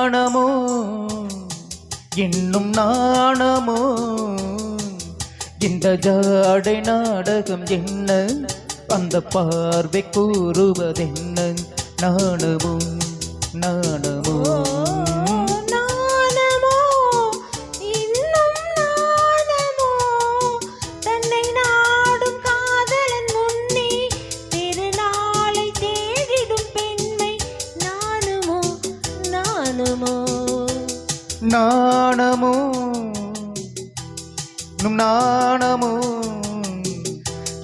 நாணமோ இன்னும் நாணமோ இந்த ஜாடை நாடகம் என்ன அந்த பார்வை கூறுவதென்ன நாணமோ நாணமோ நாணமோ நாணமோ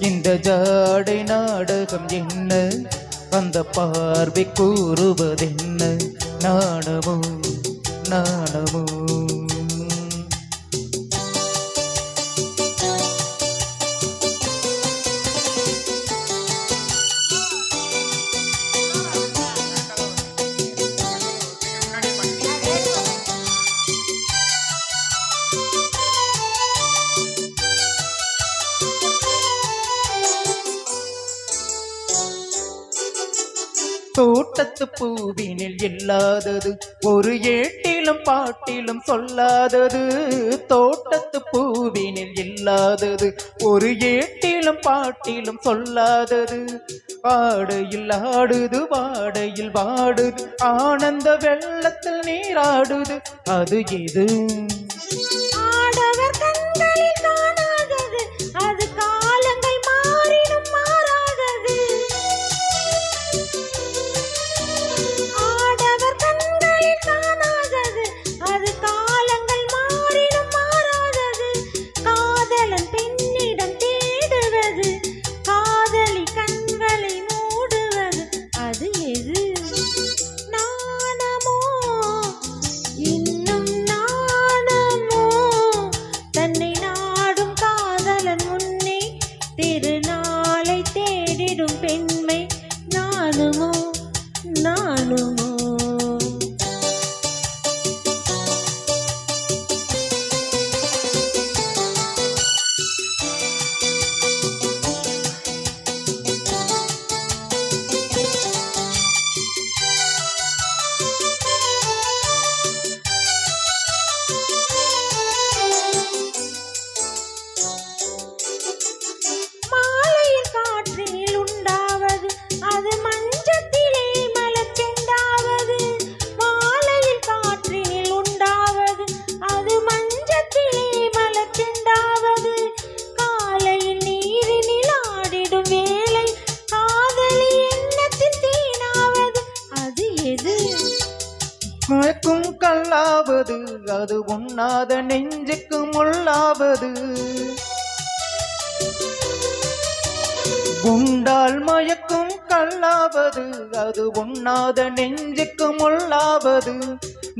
இந்த ஜாடை நாடகம் என்ன அந்த பார்வை கூறுவதென்ன நாணமோ நாணமோ தோட்டத்து பூவினில் இல்லாதது ஒரு ஏட்டிலும் பாட்டிலும் சொல்லாதது தோட்டத்து பூவினில் இல்லாதது ஒரு ஏட்டிலும் பாட்டிலும் சொல்லாதது ஆடையில் ஆடுது வாடையில் வாடுது ஆனந்த வெள்ளத்தில் நீராடுது அது எது ஆடவர் கண்களில் காணாதது அது காலங்கள் மாறினும் மாறாதது ஆடவர் கண்களில் காணாதது அது காலங்கள் மாறினும் மாறாதது காதலன் பெண்ணிடம் தேடுவது காதலி கண்களை மூடுவது அது எது நாணமோ இன்னும் நாணமோ தன்னை நாடும் காதலன் முன்னே திருநாளை தேடிடும் பெண்மை நாணுமோ நாணுமோ மாலையில் காற்றினில் உண்டாவது அது மஞ்சத்திலே மலச்செண்டாவது மாலையில் காற்றினில் உண்டாவது அது மஞ்சத்திலே மலச்செண்டாவது காலையில் நீரினில் ஆடிடும் வேலை காதலி எண்ணத்தில் தேனாவது அது எது மயக்கும் கல்லாவது அது உண்ணாத நெஞ்சுக்கு முள்ளாவது உண்டால் மயக்கும் கல்லாவது அது உண்ணாத நெஞ்சுக்கு முள்ளாவது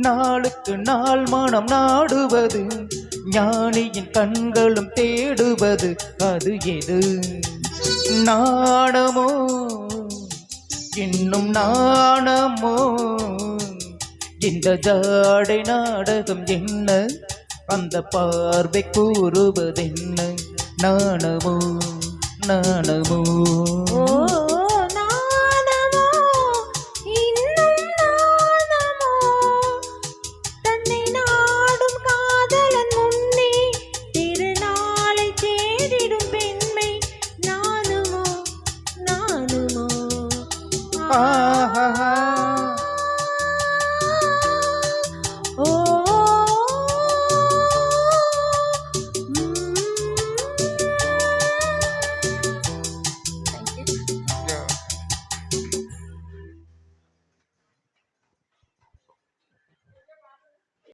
நாளுக்கு நாள் மனம் நாடுவது ஞானியின் கண்களும் தேடுவது அது எது நாணமோ இன்னும் நாணமோ இந்த ஜாடை நாடகம் என்ன அந்த பார்வை கூறுவதென்ன நாணமோ நாணமோ நாணமோ இன்னும் நாணமோ தன்னை நாடும் காதலன் முன்னே திருநாளை தேடிடும் பெண்மை நாணுமோ நாணுமோ ஆஹா